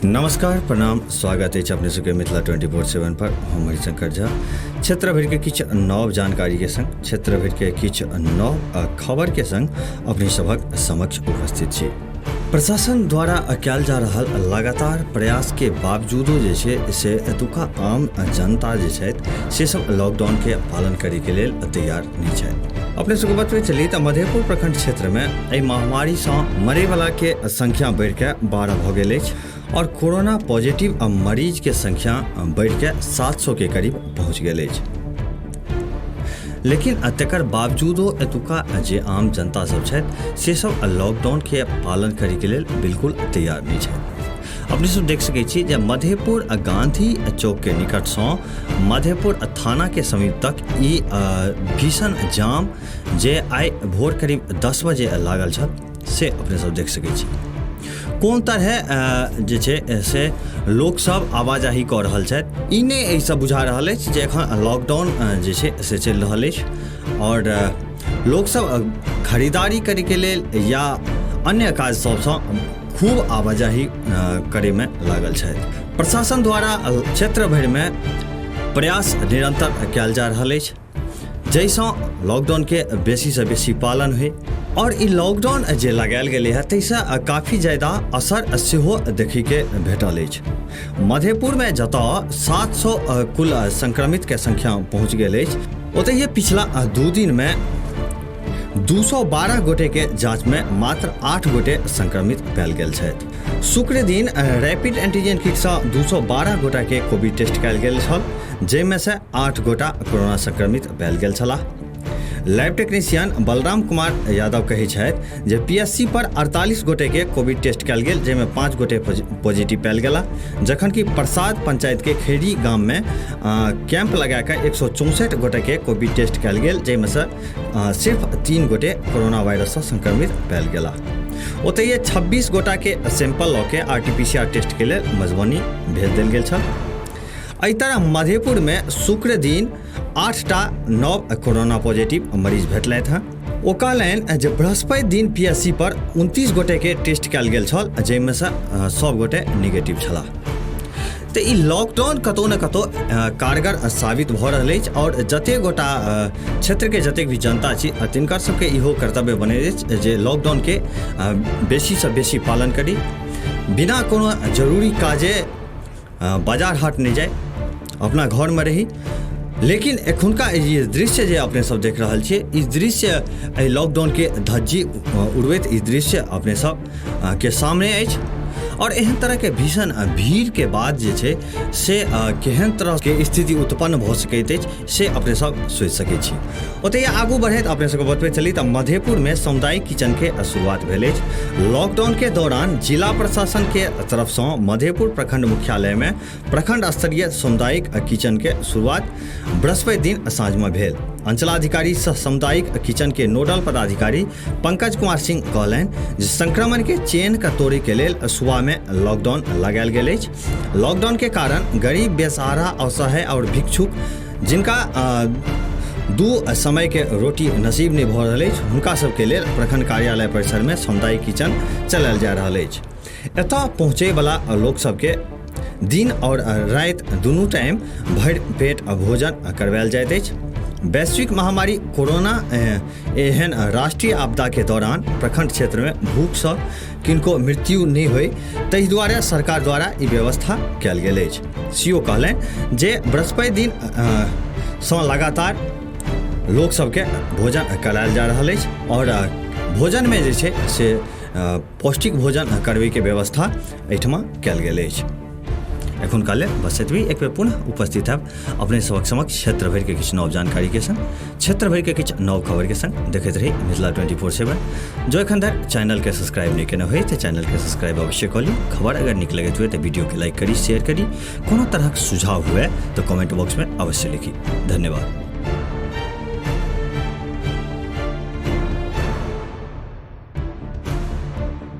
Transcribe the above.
नमस्कार प्रणाम स्वागत है अपने सबके मिथिला 24/7 पर हम हरिशंकर झा क्षेत्र भर के किछ नव जानकारी के संग क्षेत्र भर के किछ नव खबर के संग अपने सबक समक्ष उपस्थित छी। प्रशासन द्वारा कयल जा रहल लगातार प्रयास के बावजूदो जे छै से एतुका आम जनता जे छथि से सब लॉकडाउन के पालन करे के लेल तैयार नहीं छथि। अपने सबके बतबै चली तऽ मधेपुर प्रखंड क्षेत्र में एहि महामारी से मरे वाला के संख्या बढ़ के 12 भऽ गेल अछि और कोरोना पॉजिटिव मरीज के संख्या बढ़ के 700 के करीब पहुँच गेल अछि। लेकिन तकर बावजूदो एतुका जे आम जनता सब छथि से सब लॉकडाउन के पालन करे के लेल बिल्कुल तैयार नहीं छथि। अपने सब देख सकै छी जे मधेपुर गांधी चौक के निकट से मधेपुर थाना के समीप तक ई भीषण जाम जे आइ भोर करीब 10 बजे लागल छल से अपने सब देख सकै छी। कोन तरह जे छै से लोक सब आवाजाही कऽ रहल छथि ई नहि एहिसँ बुझा रहल अछि जे एखन लॉकडाउन जे छै से चलि रहल अछि और लोक सब खरीदारी करे के लेल या अन्य काज सबसँ खूब आवाजाही करे में लागल छथि। प्रशासन द्वारा क्षेत्र भरि में प्रयास निरंतर कयल जा रहल अछि जाहिसँ लॉकडाउन के बेसी से बेसी पालन होइ और ई लॉकडाउन जे लगायल गेलै है ताहिसँ काफी ज्यादा असर सेहो देखै के भेटल अछि। मधेपुर में जतऽ 700 कुल संक्रमित के संख्या पहुँच गेल अछि ओतहिए पिछला 2 दिन में 212 गोटे के जांच में मात्र 8 गोटे संक्रमित पायल गेल छथि। शुक्र दिन रैपिड एंटीजन किट से 212 गोटा के कोविड टेस्ट कयल गेल छल जाहिमे से 8 गोटा कोरोना संक्रमित पायल गेल छलाह। लैब टेक्नीशियन बलराम कुमार यादव कहै छथि जे पीएससी पर 48 गोटे के कोविड टेस्ट कयल गेल जाहिमे 5 गोटे पॉजिटिव पायल गेला जखन कि प्रसाद पंचायत के खेड़ी गाम में कैंप लगा के 164 गोटे के कोविड टेस्ट कयल गेल जाहिमे से सिर्फ 3 गोटे कोरोना वायरस से संक्रमित पायल गेला। ओतहिए 26 गोटा के सैंपल लऽ के RT-PCR टेस्ट के लेल मधुबनी भेज देल गेल छल। एहि तरह मधेपुर में शुक्र दिन 8टा नव कोरोना पॉजिटिव मरीज भेटलथि हैं। ओ कहलनि जे बृहस्पति दिन पीएससी पर 29 गोटे के टेस्ट कयल गेल छल जाहिमे से सब गोटे निगेटिव छलाह। तऽ ई लॉकडाउन कतौ न कतौ कारगर साबित भऽ रहल अछि और जतेक गोटा क्षेत्र के जतेक भी जनता छी तिनकर सबके इहो कर्तव्य बनैत अछि जे लॉकडाउन के बेसी से बेसी पालन करी, बिना कोनो जरूरी काजे बाजार हाट नहीं जाए, अपना घर में रही। लेकिन एखुनका ये दृश्य जे अपने सब देख रहल छियै इस दृश्य लॉकडाउन के धज्जी उड़बैत इस दृश्य अपने सब के सामने अछि और एहन तरह के भीषण भीड़ के बाद जे छै से केहन तरह के स्थिति उत्पन्न भऽ सकैत अछि से अपने सब सोचि सकै छी। ओतहिए आगू बढ़ैत अपने सबके बतबै चली तऽ मधेपुर में सामुदायिक किचन के शुरुआत भेल अछि। लॉकडाउन के दौरान जिला प्रशासन के तरफ से मधेपुर प्रखंड मुख्यालय में प्रखंड स्तरीय सामुदायिक किचन के शुरुआत बृहस्पति दिन साँझ में भेल। अंचलाधिकारी सह सामुदायिक किचन के नोडल पदाधिकारी पंकज कुमार सिंह कहलनि जे संक्रमण के चेन के तोड़े के लेल सुबह में लॉकडाउन लगायल गेल अछि। लॉकडाउन के कारण गरीब बेसहारा असहाय और भिक्षुक जिनका 2 समय के रोटी नसीब नहीं भऽ रहल अछि हुनका सबके लेल प्रखंड कार्यालय परिसर में सामुदायिक किचन चलायल जा रहल अछि। एतऽ पहुँचे वाला लोक सबके दिन और राति दुनू टाइम भरि पेट भोजन करवायल जाइत अछि। वैश्विक महामारी कोरोना एहन राष्ट्रीय आपदा के दौरान प्रखंड क्षेत्र में भूख से किनको मृत्यु नहीं होय ताहि दुआरे सरकार द्वारा ई व्यवस्था कयल गेल अछि। सीओ कहलनि जे बृहस्पति दिन से लगातार लोक सबके भोजन करायल जा रहल अछि और भोजन में जे छै से पौष्टिक भोजन करबै के व्यवस्था एहिठमा कयल गेल अछि। एखुनका लेल बस एतबी। एक बेर पुनः उपस्थित हैब अपने सबक समक्ष क्षेत्र भरि के किछु नव जानकारी के संग क्षेत्र भरि के किछु नव खबर के संग देखैत रही मिथिला 24/7। जो एखन धरि चैनल के सब्सक्राइब नहीं केने होय तो चैनल के सब्सक्राइब अवश्य कर ली। खबर अगर नीक लगैत हुए तो वीडियो के लाइक करी, शेयर करी, कोनो तरह सुझाव हुए तो कमेंट बॉक्स में अवश्य लिखी। धन्यवाद।